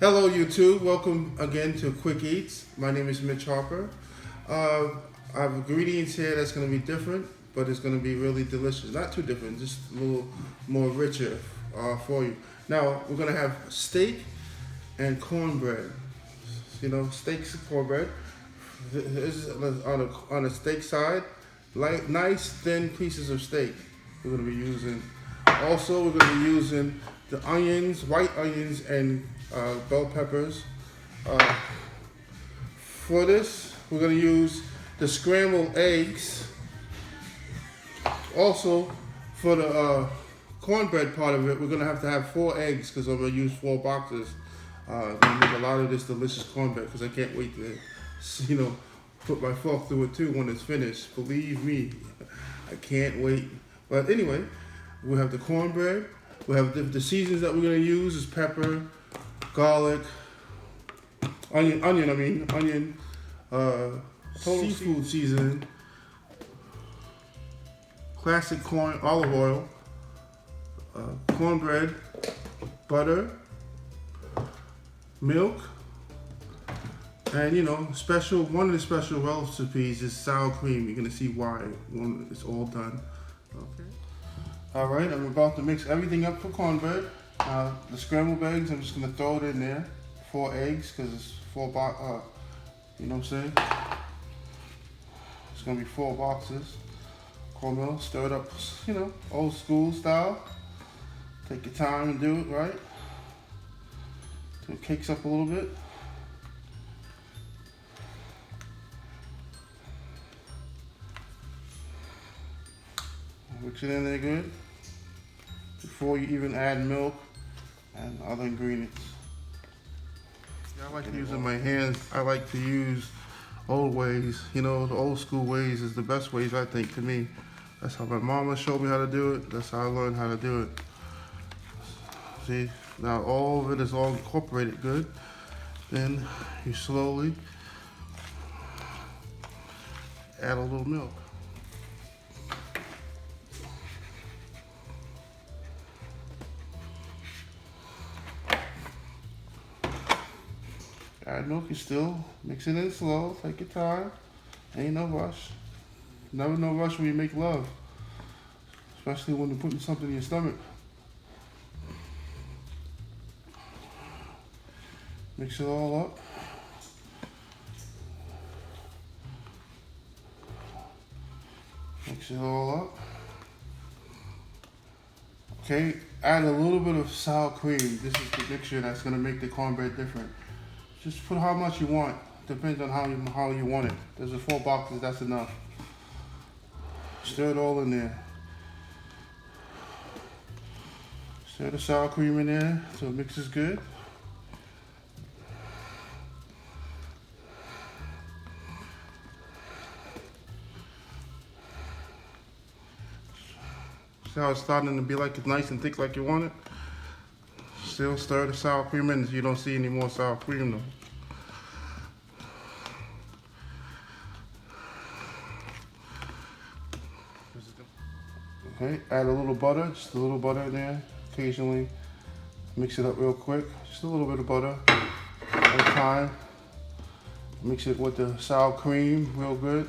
Hello YouTube, welcome again to Quick Eats. My name is Mitch Harper. I have ingredients here that's going to be different, but it's going to be really delicious. Not too different, just a little more richer for you. Now, we're going to have steak and cornbread. You know, steaks and cornbread. This is on a steak side, like nice thin pieces of steak we're going to be using. Also, we're going to be using the onions, white onions, and bell peppers. For this, we're going to use the scrambled eggs. Also, for the cornbread part of it, we're going to have 4 eggs because I'm going to use 4 boxes. I'm going to make a lot of this delicious cornbread because I can't wait to, put my fork through it too when it's finished. Believe me, I can't wait. But anyway, we'll have the cornbread. We'll have the seasons that we're going to use is pepper, garlic, onion, seafood seasoning, classic corn, olive oil, cornbread, butter, milk, and one of the special recipes is sour cream. You're going to see why when it's all done. Okay. All right, I'm about to mix everything up for cornbread. The scrambled eggs, I'm just gonna throw it in there. 4 eggs, because it's 4 boxes. You know what I'm saying? It's gonna be 4 boxes. Cornmeal, stir it up, old school style. Take your time and do it right. Till it cakes up a little bit. Mix it in there good before you even add milk and other ingredients. I like using my hands. I like to use old ways. The old school ways is the best ways, I think, to me. That's how my mama showed me how to do it. That's how I learned how to do it. See, now all of it is all incorporated good. Then you slowly add a little milk. Add milk, you still mix it in slow, take your time. Ain't no rush. Never no rush when you make love. Especially when you're putting something in your stomach. Mix it all up. Mix it all up. Okay, add a little bit of sour cream. This is the mixture that's gonna make the cornbread different. Just put how much you want. Depends on how you want it. There's 4 boxes, that's enough. Stir it all in there. Stir the sour cream in there so it mixes good. See how it's starting to be like it's nice and thick like you want it? Still stir the sour cream in so you don't see any more sour cream though. Okay, add a little butter, just a little butter in there. Occasionally mix it up real quick. Just a little bit of butter at a time. Mix it with the sour cream real good.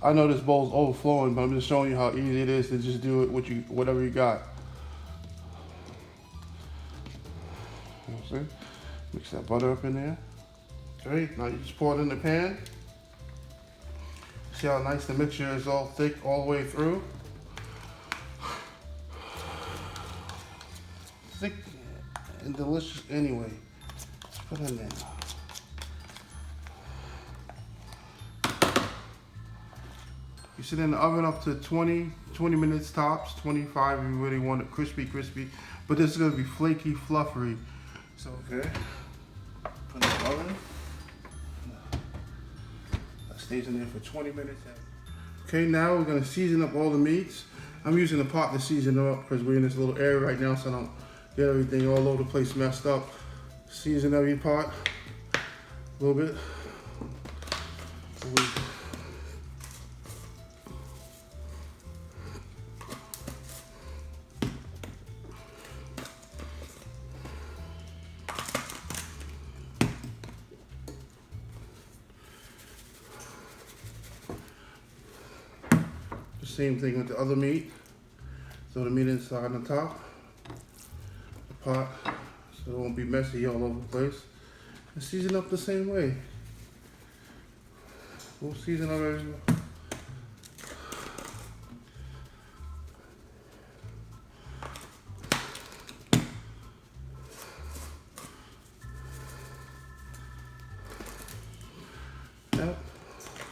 I know this bowl's overflowing, but I'm just showing you how easy it is to just do it with whatever you got. See? Mix that butter up in there. Okay, now you just pour it in the pan. See how nice the mixture is, all thick all the way through. Thick and delicious anyway. Let's put it in there. You sit in the oven up to 20 minutes tops, 25 if you really want it crispy. But this is gonna be flaky, fluffery. So, okay, put it in the oven. That stays in there for 20 minutes. Okay, now we're gonna season up all the meats. I'm using a pot to season them up because we're in this little area right now, so I don't get everything all over the place messed up. Season every pot a little bit. same thing with the other meat. Throw the meat inside on the top, the pot, so it won't be messy all over the place. And season up the same way. We'll season up everything. Yep,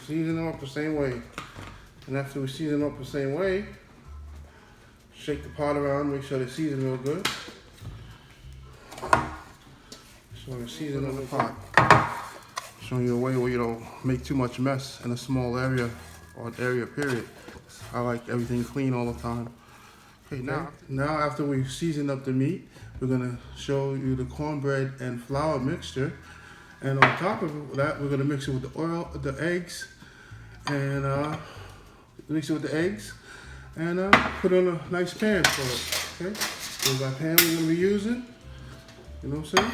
season them up the same way. And after we season them up the same way, shake the pot around, make sure they season real good. So we season on the pot. Showing you a way where you don't make too much mess in a small area or area period. I like everything clean all the time. Okay, now after we've seasoned up the meat, we're gonna show you the cornbread and flour mixture. And on top of that, we're gonna mix it with the oil, the eggs, and mix it with the eggs, and put it on a nice pan for it. Okay, here's our pan we're gonna be using. You know what I'm saying?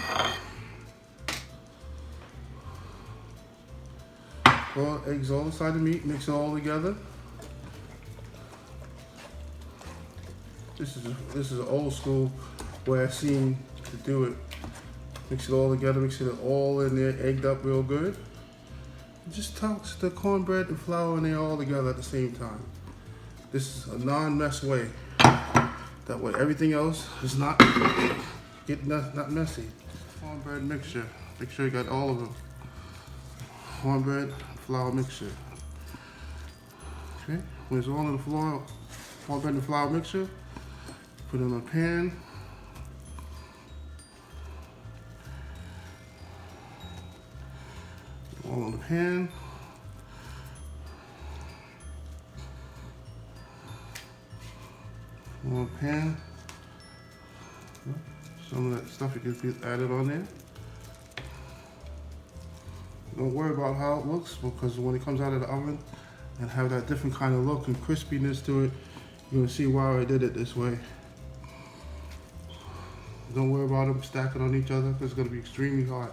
Well, eggs all inside the meat, mix it all together. This is an old school way I've seen to do it. Mix it all together, mix it all in there, egged up real good. Just toss the cornbread and flour in there all together at the same time. This is a non-mess way. That way everything else is not messy. Cornbread mixture. Make sure you got all of them. Cornbread, flour mixture. Okay, when it's all in the flour, cornbread and flour mixture, put it in a pan. All in the pan. All in the pan. Some of that stuff you can see added on there. Don't worry about how it looks, because when it comes out of the oven and have that different kind of look and crispiness to it, you're gonna see why I did it this way. Don't worry about them stacking on each other, because it's gonna be extremely hot.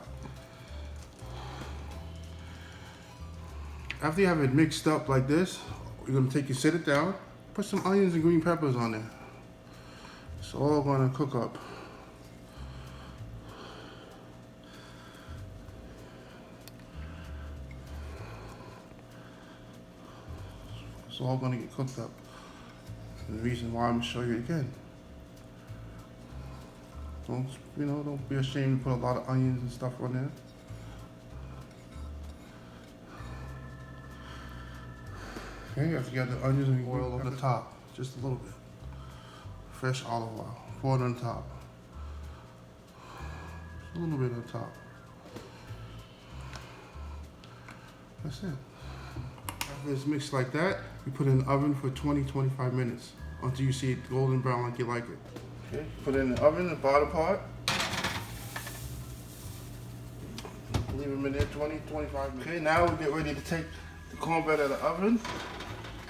After you have it mixed up like this, you're gonna set it down, put some onions and green peppers on there. It's all gonna cook up. It's all gonna get cooked up. And the reason why I'm gonna show you again. Don't be ashamed to put a lot of onions and stuff on there. Okay, after you got the onions and oil on the top, just a little bit. Fresh olive oil, pour it on top. Just a little bit on top. That's it. After it's mixed like that, you put it in the oven for 20-25 minutes until you see it golden brown like you like it. Okay, put it in the oven, the bottom part. Leave them in there 20-25 minutes. Okay, now we get ready to take the cornbread out of the oven.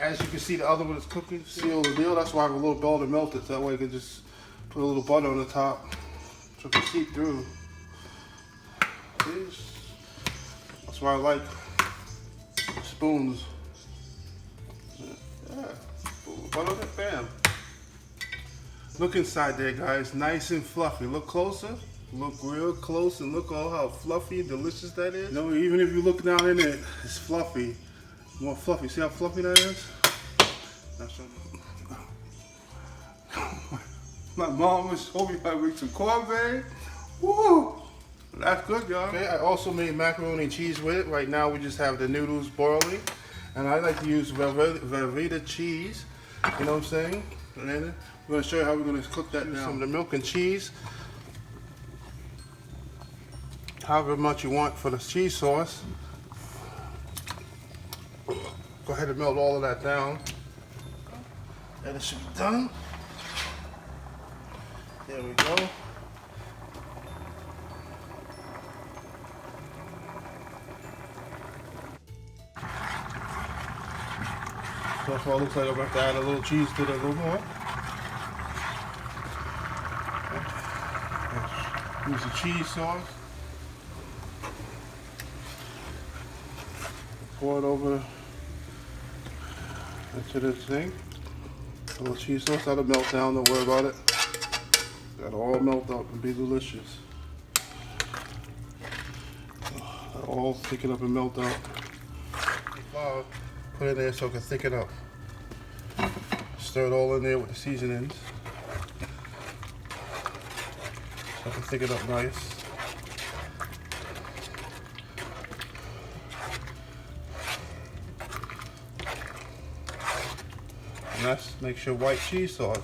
As you can see, the other one is cooking. Seal the deal. That's why I have a little bowl to melt it. That way I can just put a little butter on the top so it can seep through. See? That's why I like spoons. Yeah, butter on it, bam. Look inside there, guys. Nice and fluffy. Look closer. Look real close and look how fluffy and delicious that is. You know, even if you look down in it, it's fluffy. More fluffy. See how fluffy that is? My mom was showing me how to make some cornbread. Woo! That's good, y'all. Okay, I also made macaroni and cheese with it. Right now, we just have the noodles boiling. And I like to use Velveeta cheese. You know what I'm saying? And then we're going to show you how we're going to cook that now. Some of the milk and cheese. However much you want for the cheese sauce. Go ahead and melt all of that down. And it should be done. There we go. So that's what it looks like. I'm about to add a little cheese to it a little more. Use the cheese sauce. Pour it over into this thing. A little cheese sauce, that'll melt down, don't worry about it. That'll all melt up and be delicious. That'll all thicken up and melt out. Flour, put it in there so it can thicken up. Stir it all in there with the seasonings. So it can thicken up nice. And that makes your white cheese sauce.